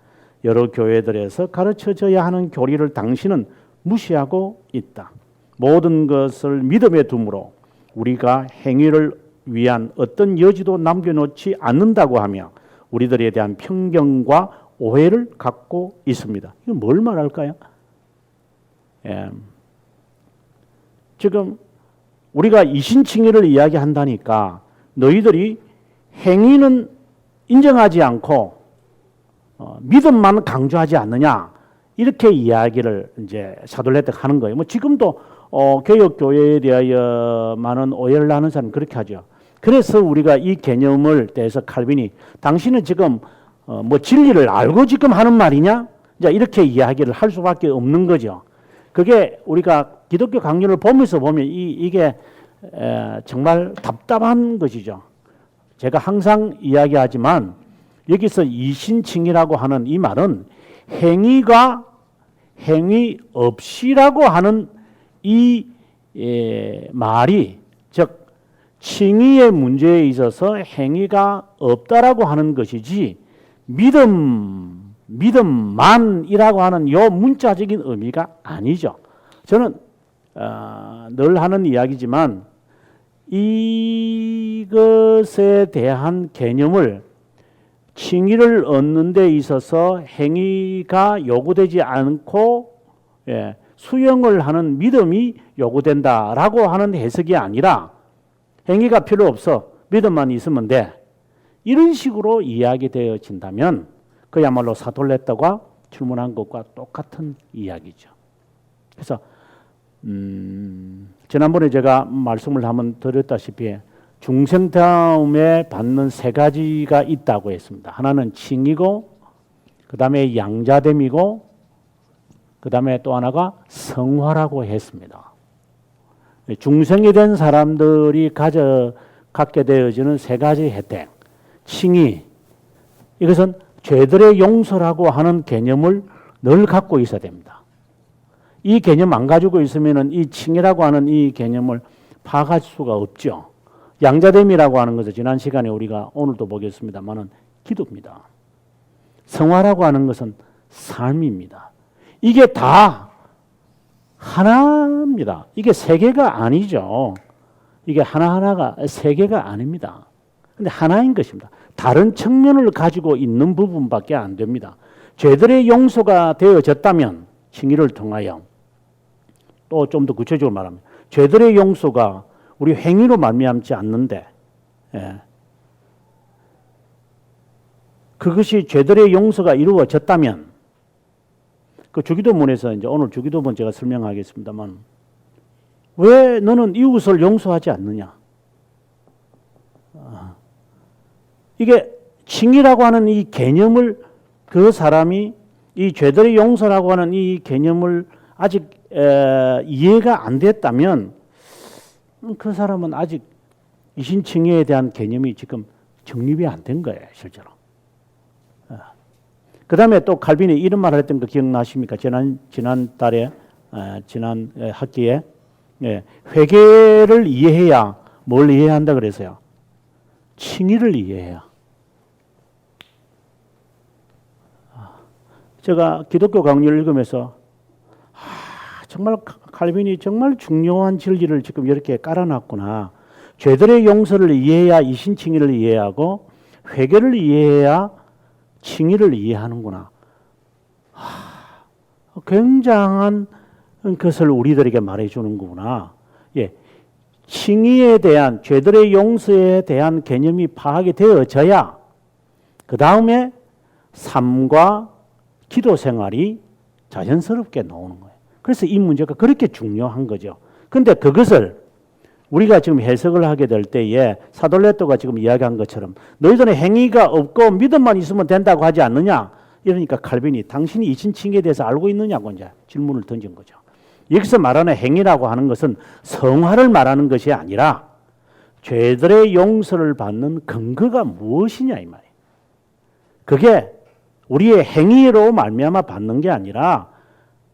여러 교회들에서 가르쳐져야 하는 교리를 당신은 무시하고 있다. 모든 것을 믿음에 두므로 우리가 행위를 위한 어떤 여지도 남겨놓지 않는다고 하며 우리들에 대한 편견과 오해를 갖고 있습니다. 이건 뭘 말할까요? 지금 우리가 이신칭의를 이야기한다니까 너희들이 행위는 인정하지 않고 믿음만 강조하지 않느냐 이렇게 이야기를 이제 사도레토가 하는 거예요. 뭐 지금도 개혁 교회에 대하여 많은 오해를 하는 사람 그렇게 하죠. 그래서 우리가 이 개념을 대해서 칼빈이 당신은 지금 뭐 진리를 알고 지금 하는 말이냐? 이제 이렇게 이야기를 할 수밖에 없는 거죠. 그게 우리가 기독교 강론을 보면서 보면 이게 정말 답답한 것이죠. 제가 항상 이야기하지만 여기서 이신칭이라고 하는 이 말은 행위가 행위 없이라고 하는 이 말이 즉 칭의의 문제에 있어서 행위가 없다라고 하는 것이지 믿음만이라고 하는 요 문자적인 의미가 아니죠. 저는 늘 하는 이야기지만 이것에 대한 개념을 칭의를 얻는 데 있어서 행위가 요구되지 않고 수용을 하는 믿음이 요구된다라고 하는 해석이 아니라 행위가 필요 없어 믿음만 있으면 돼 이런 식으로 이야기되어진다면 그야말로 사도레토가 질문한 것과 똑같은 이야기죠. 그래서 지난번에 제가 말씀을 한번 드렸다시피 중생다움에 받는 세 가지가 있다고 했습니다. 하나는 칭의고 그 다음에 양자됨이고 그 다음에 또 하나가 성화라고 했습니다. 중생이 된 사람들이 갖게 되어지는 세 가지 혜택. 칭의. 이것은 죄들의 용서라고 하는 개념을 늘 갖고 있어야 됩니다. 이 개념 안 가지고 있으면 이 칭의라고 하는 이 개념을 파악할 수가 없죠. 양자됨이라고 하는 것은 지난 시간에 우리가 오늘도 보겠습니다만은 기도입니다. 성화라고 하는 것은 삶입니다. 이게 다 하나입니다. 이게 세 개가 아니죠. 이게 하나하나가 세 개가 아닙니다. 근데 하나인 것입니다. 다른 측면을 가지고 있는 부분밖에 안 됩니다. 죄들의 용서가 되어졌다면 칭의를 통하여 또 좀 더 구체적으로 말하면 죄들의 용서가 우리 행위로 말미암지 않는데 그것이 죄들의 용서가 이루어졌다면 그 주기도문에서 이제 오늘 주기도문 제가 설명하겠습니다만 왜 너는 이웃을 용서하지 않느냐? 이게 칭의라고 하는 이 개념을 그 사람이 이 죄들의 용서라고 하는 이 개념을 아직 이해가 안 됐다면 그 사람은 아직 이신칭의에 대한 개념이 지금 정립이 안 된 거예요, 실제로. 그 다음에 또 칼빈이 이런 말을 했던 거 기억나십니까? 지난 달에, 지난 학기에 회개를 이해해야 뭘 이해해야 한다 그래서요? 칭의를 이해해야. 제가 기독교 강의를 읽으면서 정말 칼빈이 정말 중요한 진리를 지금 이렇게 깔아놨구나. 죄들의 용서를 이해해야 이신칭의를 이해하고 회개를 이해해야 칭의를 이해하는구나. 굉장한 것을 우리들에게 말해주는 거구나. 칭의에 대한 죄들의 용서에 대한 개념이 파악이 되어져야 그 다음에 삶과 기도 생활이 자연스럽게 나오는 거예요. 그래서 이 문제가 그렇게 중요한 거죠. 그런데 그것을 우리가 지금 해석을 하게 될 때에 사도레토가 지금 이야기한 것처럼 너희들은 행위가 없고 믿음만 있으면 된다고 하지 않느냐? 이러니까 칼빈이 당신이 이신칭의에 대해서 알고 있느냐고 이제 질문을 던진 거죠. 여기서 말하는 행위라고 하는 것은 성화를 말하는 것이 아니라 죄들의 용서를 받는 근거가 무엇이냐 이 말이에요. 그게 우리의 행위로 말미암아 받는 게 아니라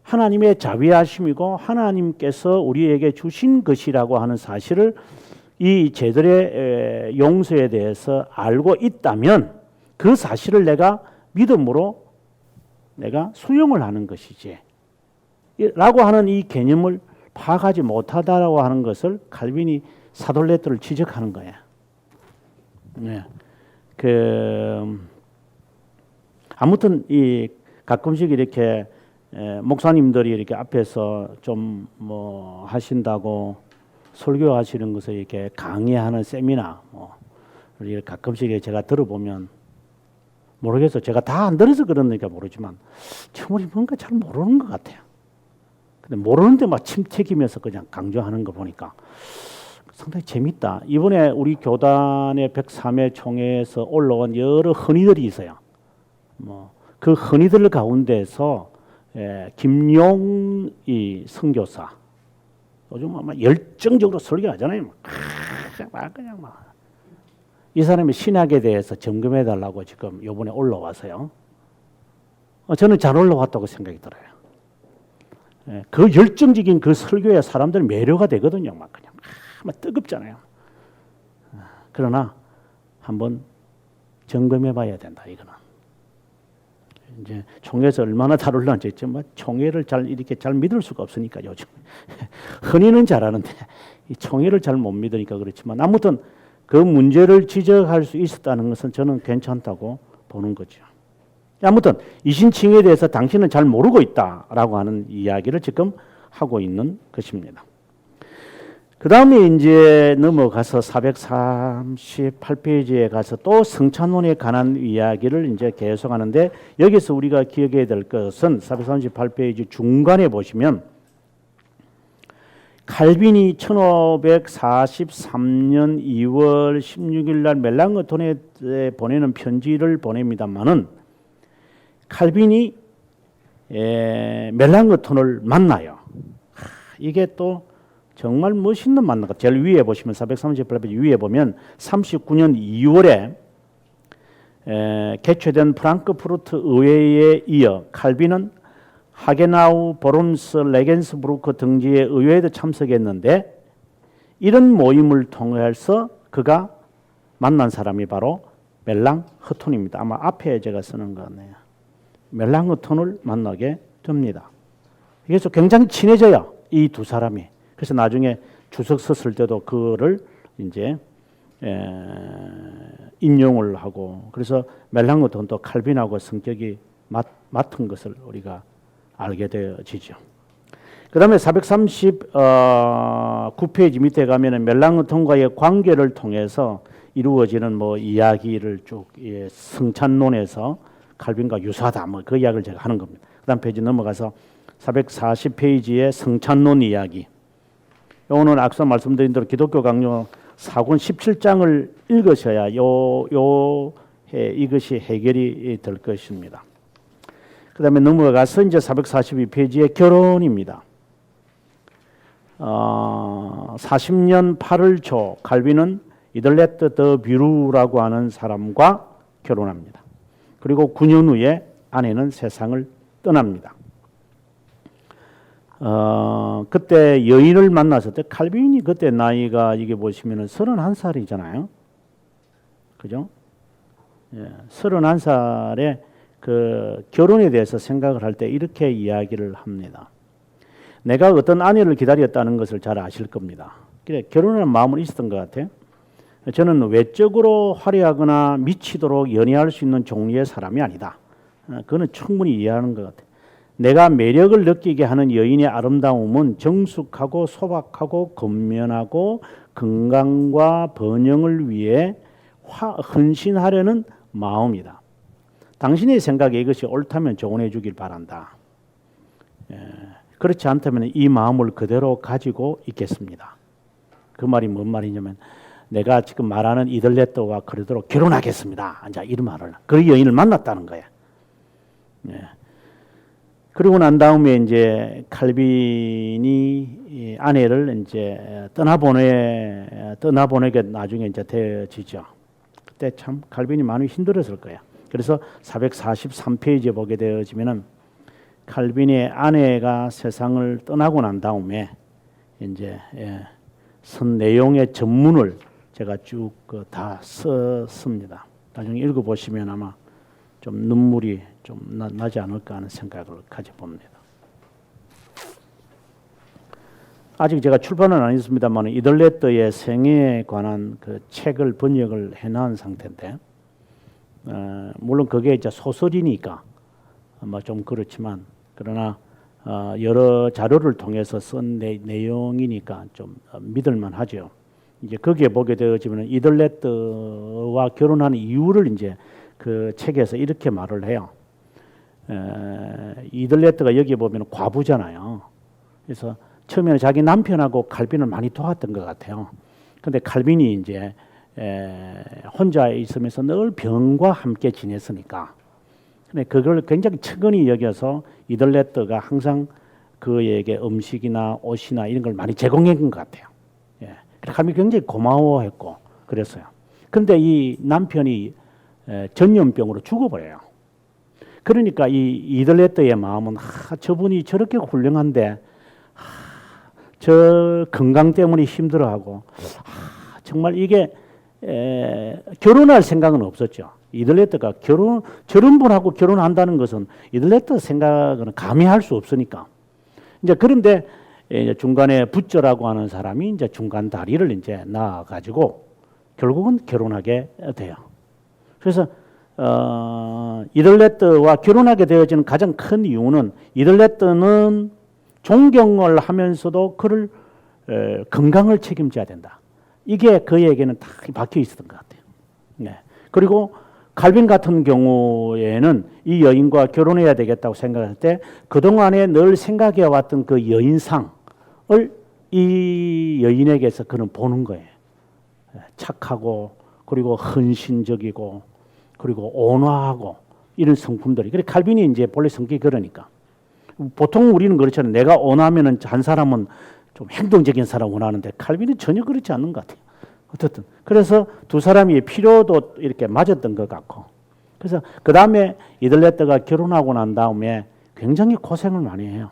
하나님의 자비하심이고 하나님께서 우리에게 주신 것이라고 하는 사실을 이 죄들의 용서에 대해서 알고 있다면 그 사실을 내가 믿음으로 내가 수용을 하는 것이지 라고 하는 이 개념을 파악하지 못하다라고 하는 것을 칼빈이 사도레토를 지적하는 거예요. 아무튼 이 가끔씩 이렇게 목사님들이 이렇게 앞에서 좀 뭐 하신다고 설교하시는 것을 이렇게 강의하는 세미나 이렇게 가끔씩 제가 들어보면 모르겠어요. 제가 다 안 들어서 그러니까 모르지만 저분이 뭔가 잘 모르는 것 같아요. 근데 모르는데 막 침튀기면서 그냥 강조하는 거 보니까 상당히 재밌다. 이번에 우리 교단의 103회 총회에서 올라온 여러 헌의들이 있어요. 그 헌의들 가운데서 김용희 선교사 요즘 아마 열정적으로 설교하잖아요. 그냥 막 이 사람이 신학에 대해서 점검해 달라고 지금 이번에 올라와서요. 저는 잘 올라왔다고 생각이 들어요. 그 열정적인 그 설교에 사람들이 매료가 되거든요. 막 그냥 막 뜨겁잖아요. 그러나 한번 점검해 봐야 된다. 이거는 이제 총회에서 얼마나 다룰는지 있지만 총회를 이렇게 잘 믿을 수가 없으니까 요즘 흔히는 잘하는데 이 총회를 잘 못 믿으니까 그렇지만 아무튼 그 문제를 지적할 수 있었다는 것은 저는 괜찮다고 보는 거죠. 아무튼 이신칭에 대해서 당신은 잘 모르고 있다라고 하는 이야기를 지금 하고 있는 것입니다. 그 다음에 이제 넘어가서 438페이지에 가서 또 성찬론에 관한 이야기를 이제 계속하는데 여기서 우리가 기억해야 될 것은 438페이지 중간에 보시면 칼빈이 1543년 2월 16일 날 멜랑흐톤에 보내는 편지를 보냅니다만은 칼빈이 멜랑흐톤을 만나요. 이게 또 정말 멋있는 만나가. 제일 위에 보시면 438페이지 위에 보면 39년 2월에 개최된 프랑크푸르트 의회에 이어 칼빈은 하게나우, 보름스, 레겐스부르크 등지의 의회에도 참석했는데 이런 모임을 통해서 그가 만난 사람이 바로 멜랑흐톤입니다. 아마 앞에 제가 쓰는 거 같네요. 멜랑흐톤을 만나게 됩니다. 그래서 굉장히 친해져요. 이 두 사람이. 그래서 나중에 주석 썼을 때도 그거를 이제 인용을 하고 그래서 멜랑흐톤도 칼빈하고 성격이 맡은 것을 우리가 알게 되어지죠. 그 다음에 439페이지 밑에 가면은 멜랑흐톤과의 관계를 통해서 이루어지는 이야기를 쭉 성찬론에서 칼빈과 유사하다 그 이야기를 제가 하는 겁니다. 그 다음 페이지 넘어가서 440페이지의 성찬론 이야기. 오늘 앞서 말씀드린 대로 기독교 강요 4권 17장을 읽으셔야 이것이 해결이 될 것입니다. 그 다음에 넘어가서 이제 442페이지의 결혼입니다. 40년 8월 초 칼빈은 이들레트 더 뷰루라고 하는 사람과 결혼합니다. 그리고 9년 후에 아내는 세상을 떠납니다. 그때 여인을 만났을 때 칼빈이 그때 나이가 이게 보시면은 31살이잖아요. 그죠? 31살에 그 결혼에 대해서 생각을 할 때 이렇게 이야기를 합니다. 내가 어떤 아내를 기다렸다는 것을 잘 아실 겁니다. 그래, 결혼하는 마음은 있었던 것 같아요. 저는 외적으로 화려하거나 미치도록 연애할 수 있는 종류의 사람이 아니다. 그거는 충분히 이해하는 것 같아요. 내가 매력을 느끼게 하는 여인의 아름다움은 정숙하고 소박하고 건면하고 건강과 번영을 위해 헌신하려는 마음이다. 당신의 생각에 이것이 옳다면 조언해 주길 바란다. 그렇지 않다면 이 마음을 그대로 가지고 있겠습니다. 그 말이 뭔 말이냐면 내가 지금 말하는 이들레트와 그러도록 결혼하겠습니다. 이제 이런 말을 그 여인을 만났다는 거야. 그러고 난 다음에 이제 칼빈이 아내를 이제 떠나보내게 나중에 이제 되어지죠. 그때 참 칼빈이 많이 힘들었을 거야. 그래서 443페이지에 보게 되어지면은 칼빈의 아내가 세상을 떠나고 난 다음에 이제 선 내용의 전문을 제가 쭉 다 썼습니다. 나중에 읽어보시면 아마 좀 눈물이 좀 나지 않을까 하는 생각을 가져봅니다. 아직 제가 출판은 안 했습니다만 이들레트의 생애에 관한 그 책을 번역을 해놓은 상태인데 물론 그게 이제 소설이니까 아마 좀 그렇지만 그러나 여러 자료를 통해서 쓴 내용이니까 좀 믿을만 하죠. 이제 거기에 보게 되어지면 이들레트와 결혼하는 이유를 이제 그 책에서 이렇게 말을 해요. 이들레트가 여기 보면 과부잖아요. 그래서 처음에는 자기 남편하고 칼빈을 많이 도왔던 것 같아요. 근데 칼빈이 이제 혼자 있으면서 늘 병과 함께 지냈으니까, 근데 그걸 굉장히 측은히 여겨서 이들레트가 항상 그에게 음식이나 옷이나 이런 걸 많이 제공해 준 것 같아요. 예. 칼빈이 굉장히 고마워했고 그랬어요. 근데 이 남편이 전염병으로 죽어버려요. 그러니까 이 이들레트의 마음은 저분이 저렇게 훌륭한데 저 건강 때문에 힘들어하고 정말 이게 결혼할 생각은 없었죠. 이들레트가 저런 분하고 결혼한다는 것은 이들레트 생각은 감히 할 수 없으니까. 이제 그런데 이제 중간에 붓저라고 하는 사람이 이제 중간 다리를 이제 낳아가지고 결국은 결혼하게 돼요. 그래서 이들레트와 결혼하게 되어지는 가장 큰 이유는 이들레트는 존경을 하면서도 그를 건강을 책임져야 된다. 이게 그에게는 다 박혀 있었던 것 같아요. 네. 그리고 칼빈 같은 경우에는 이 여인과 결혼해야 되겠다고 생각할 때 그동안에 늘 생각해 왔던 그 여인상을 이 여인에게서 그는 보는 거예요. 착하고 그리고 헌신적이고 그리고 온화하고 이런 성품들이. 그래 칼빈이 이제 본래 성격이 그러니까. 보통 우리는 그렇잖아요. 내가 원하면은 한 사람은 좀 행동적인 사람 원하는데 칼빈은 전혀 그렇지 않는 것 같아요. 어쨌든 그래서 두 사람이 필요도 이렇게 맞았던 것 같고, 그래서 그 다음에 이들레트가 결혼하고 난 다음에 굉장히 고생을 많이 해요.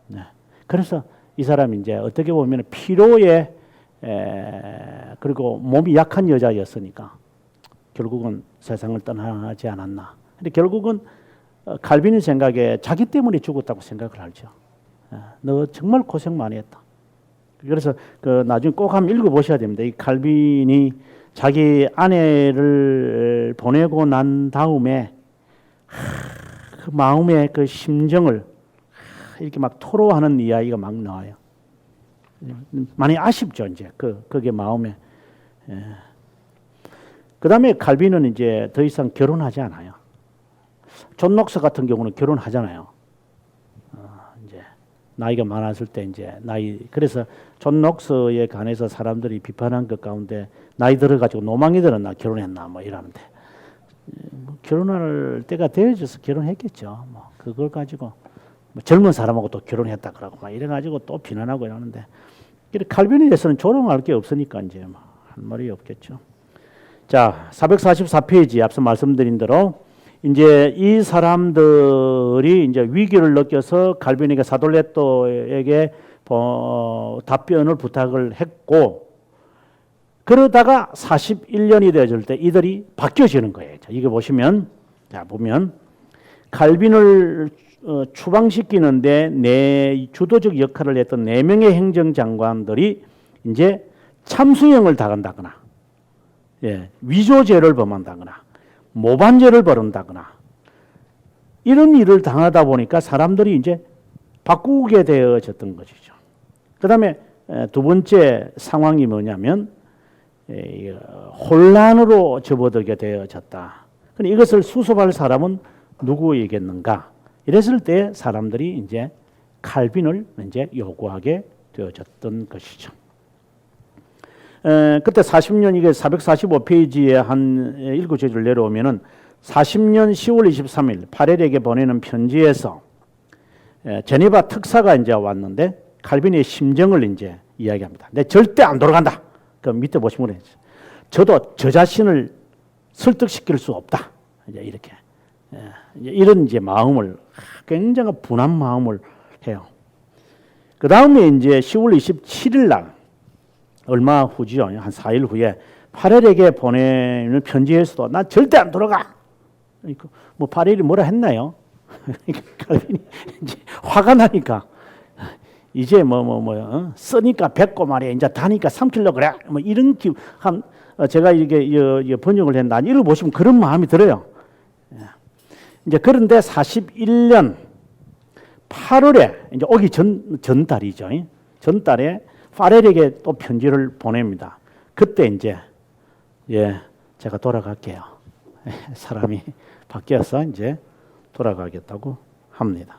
네. 그래서 이 사람이 이제 어떻게 보면 필요에 그리고 몸이 약한 여자였으니까 결국은 세상을 떠나지 않았나. 근데 결국은 칼빈의 생각에 자기 때문에 죽었다고 생각을 하죠. 너 정말 고생 많이 했다. 그래서 그 나중에 꼭 한번 읽어보셔야 됩니다. 이 칼빈이 자기 아내를 보내고 난 다음에 그 마음의 그 심정을 이렇게 막 토로하는 이야기가 막 나와요. 많이 아쉽죠, 이제 그게 마음에. 그 다음에 칼빈은 이제 더 이상 결혼하지 않아요. 존 녹스 같은 경우는 결혼하잖아요. 이제 나이가 많았을 때 이제 그래서 존 녹스에 관해서 사람들이 비판한 것 가운데 나이 들어가지고 노망이 들었나 결혼했나 뭐 이러는데 결혼할 때가 되어져서 결혼했겠죠. 뭐 그걸 가지고 뭐 젊은 사람하고 또 결혼했다 그러고 막 이래가지고 또 비난하고 이러는데 칼빈에 대해서는 조롱할 게 없으니까 이제 뭐 한 말이 없겠죠. 자, 444페이지 앞서 말씀드린 대로 이제 이 사람들이 이제 위기를 느껴서 칼빈에게 사돌레토에게 답변을 부탁을 했고, 그러다가 41년이 되어질 때 이들이 바뀌어지는 거예요. 자, 이거 보시면, 자, 보면 칼빈을 추방시키는데 주도적 역할을 했던 4명의 행정장관들이 이제 참수형을 당한다거나, 예, 위조죄를 범한다거나, 모반죄를 벌인다거나 이런 일을 당하다 보니까 사람들이 이제 바꾸게 되어졌던 것이죠. 그 다음에 두 번째 상황이 뭐냐면 혼란으로 접어들게 되어졌다. 근데 이것을 수습할 사람은 누구이겠는가? 이랬을 때 사람들이 이제 칼빈을 이제 요구하게 되어졌던 것이죠. 그때 40년 이게 445페이지에 한 7줄을 내려오면은 40년 10월 23일 파렐에게 보내는 편지에서 제네바 특사가 이제 왔는데 칼빈의 심정을 이제 이야기합니다. 내 절대 안 돌아간다. 그 밑에 보시면 그래요. 저도 저 자신을 설득시킬 수 없다. 이제 이렇게 이런 이제 마음을 굉장히 분한 마음을 해요. 그 다음에 이제 10월 27일 날 얼마 후지요. 한 4일 후에 파렐에게 보내는 편지에서도 난 절대 안 돌아가. 뭐 파렐이 뭐라 했나요? 칼빈이 이제 화가 나니까 이제 쓰니까 뱉고 말이야. 이제 다니까 삼키려고 그래. 뭐 이런 제가 이게 번역을 했나 읽어보시면 그런 마음이 들어요. 이제 그런데 41년 8월에 이제 오기 전달이죠. 전달에 파렐에게 또 편지를 보냅니다. 그때 이제 제가 돌아갈게요. 사람이 바뀌어서 이제 돌아가겠다고 합니다.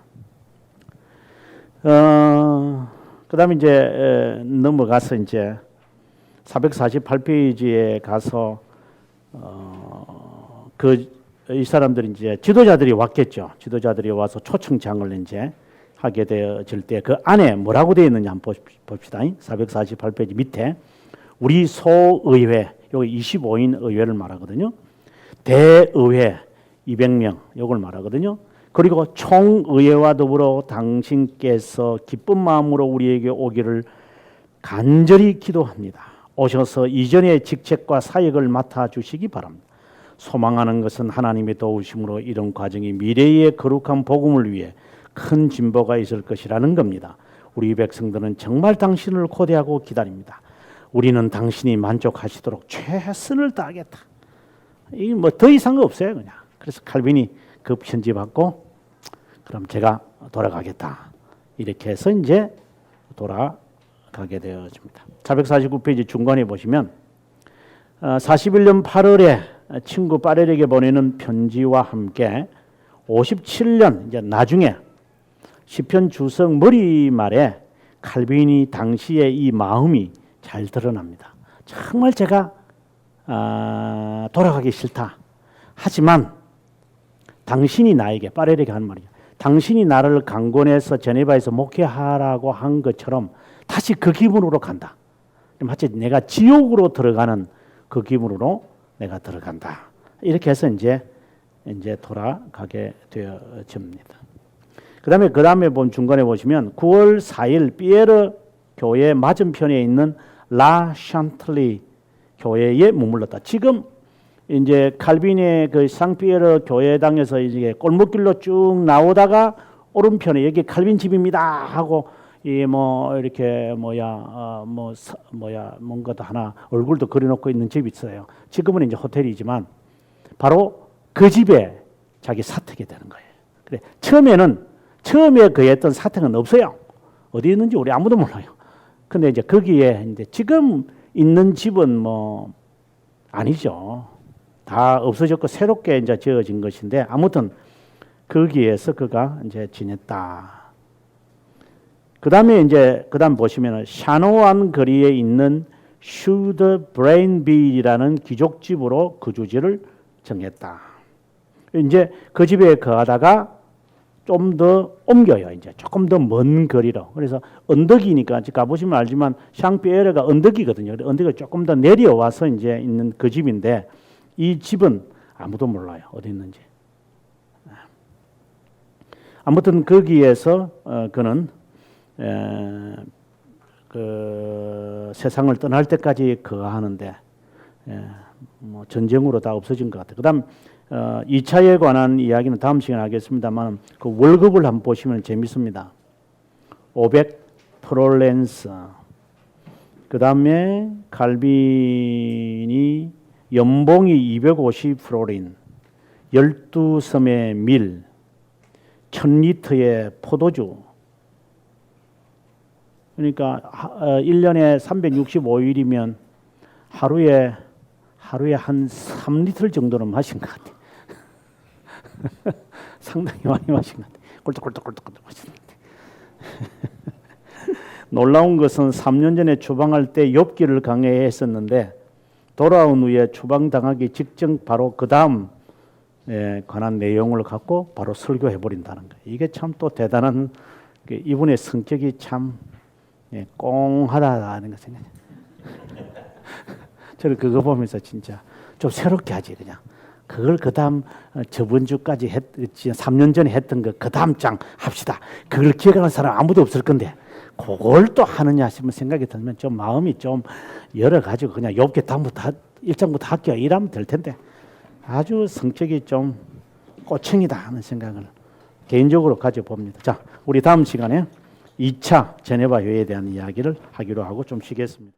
그다음에 이제 넘어가서 이제 448페이지에 가서 이 사람들이 이제 지도자들이 왔겠죠. 지도자들이 와서 초청장을 이제 하게 되어질 때 그 안에 뭐라고 되어 있는지 한번 봅시다. 448페이지 밑에 우리 소의회, 여기 25인 의회를 말하거든요. 대의회 200명, 이걸 말하거든요. 그리고 총의회와 더불어 당신께서 기쁜 마음으로 우리에게 오기를 간절히 기도합니다. 오셔서 이전의 직책과 사역을 맡아주시기 바랍니다. 소망하는 것은 하나님의 도우심으로 이런 과정이 미래의 거룩한 복음을 위해 큰 진보가 있을 것이라는 겁니다. 우리 백성들은 정말 당신을 고대하고 기다립니다. 우리는 당신이 만족하시도록 최선을 다하겠다. 이 뭐 더 이상 없어요, 그냥. 그래서 칼빈이 그 편지 받고 그럼 제가 돌아가겠다. 이렇게 해서 이제 돌아가게 되어집니다. 449페이지 중간에 보시면 41년 8월에 친구 파렐에게 보내는 편지와 함께 57년 이제 나중에 시편 주석 머리말에 칼빈이 당시의 이 마음이 잘 드러납니다. 정말 제가 돌아가기 싫다. 하지만 당신이 나에게 파렐에게 한 말이야. 당신이 나를 강권해서 제네바에서 목회하라고 한 것처럼 다시 그 기분으로 간다. 마치 내가 지옥으로 들어가는 그 기분으로 내가 들어간다. 이렇게 해서 이제 돌아가게 되어집니다. 그 다음에 중간에 보시면 9월 4일 피에르 교회 맞은편에 있는 라 샨틀리 교회에 머물렀다. 지금 이제 칼빈의 그 상피에르 교회당에서 이제 골목길로 쭉 나오다가 오른편에 여기 칼빈 집입니다 하고 이 뭐 이렇게 뭔가도 하나 얼굴도 그려놓고 있는 집이 있어요. 지금은 이제 호텔이지만 바로 그 집에 자기 사택이 되는 거예요. 그래 처음에 그 했던 사택은 없어요. 어디 있는지 우리 아무도 몰라요. 근데 이제 거기에 이제 지금 있는 집은 뭐 아니죠. 다 없어졌고 새롭게 이제 지어진 것인데 아무튼 거기에서 그가 이제 지냈다. 그다음 보시면은 샤노안 거리에 있는 슈드 브레인빌이라는 귀족집으로 거주지를 정했다. 이제 그 집에 거하다가 좀 더 옮겨요. 이제 조금 더 먼 거리로. 그래서 언덕이니까 가보시면 알지만 샹피에르가 언덕이거든요. 언덕을 조금 더 내려와서 이제 있는 그 집인데 이 집은 아무도 몰라요. 어디 있는지. 아무튼 거기에서 그는 그 세상을 떠날 때까지 거하는데 뭐 전쟁으로 다 없어진 것 같아요. 그다음 2차에 관한 이야기는 다음 시간에 하겠습니다만 그 월급을 한번 보시면 재밌습니다. 500 프롤렌스. 그다음에 칼빈이 연봉이 250 프로린, 12섬의 밀, 1000리터의 포도주. 그러니까 1년에 365일이면 하루에 한 3리터 정도는 마신 것 같아요. 상당히 많이 마신 것 같아요. 꿀떡꿀떡 마신 것 같아요. 놀라운 것은 3년 전에 추방할 때 욥기를 강의했었는데 돌아온 후에 추방당하기 직전 바로 그 다음 관한 내용을 갖고 바로 설교해 버린다는 거예요. 이게 참 또 대단한 이분의 성격이 참 꽁하다는 거 생각해요. 저는 그거 보면서 진짜 좀 새롭게 하지 그냥. 그걸 그 다음 저번 주까지 3년 전에 했던 거 그 다음 장 합시다. 그걸 기억하는 사람 아무도 없을 건데 그걸 또 하느냐 싶은 생각이 들면 좀 마음이 좀 열어가지고 그냥 욥기 다음부터 1장부터 할게요. 이러면 될 텐데 아주 성격이 좀 꼬챙이다 하는 생각을 개인적으로 가져봅니다. 자, 우리 다음 시간에 2차 제네바 회의에 대한 이야기를 하기로 하고 좀 쉬겠습니다.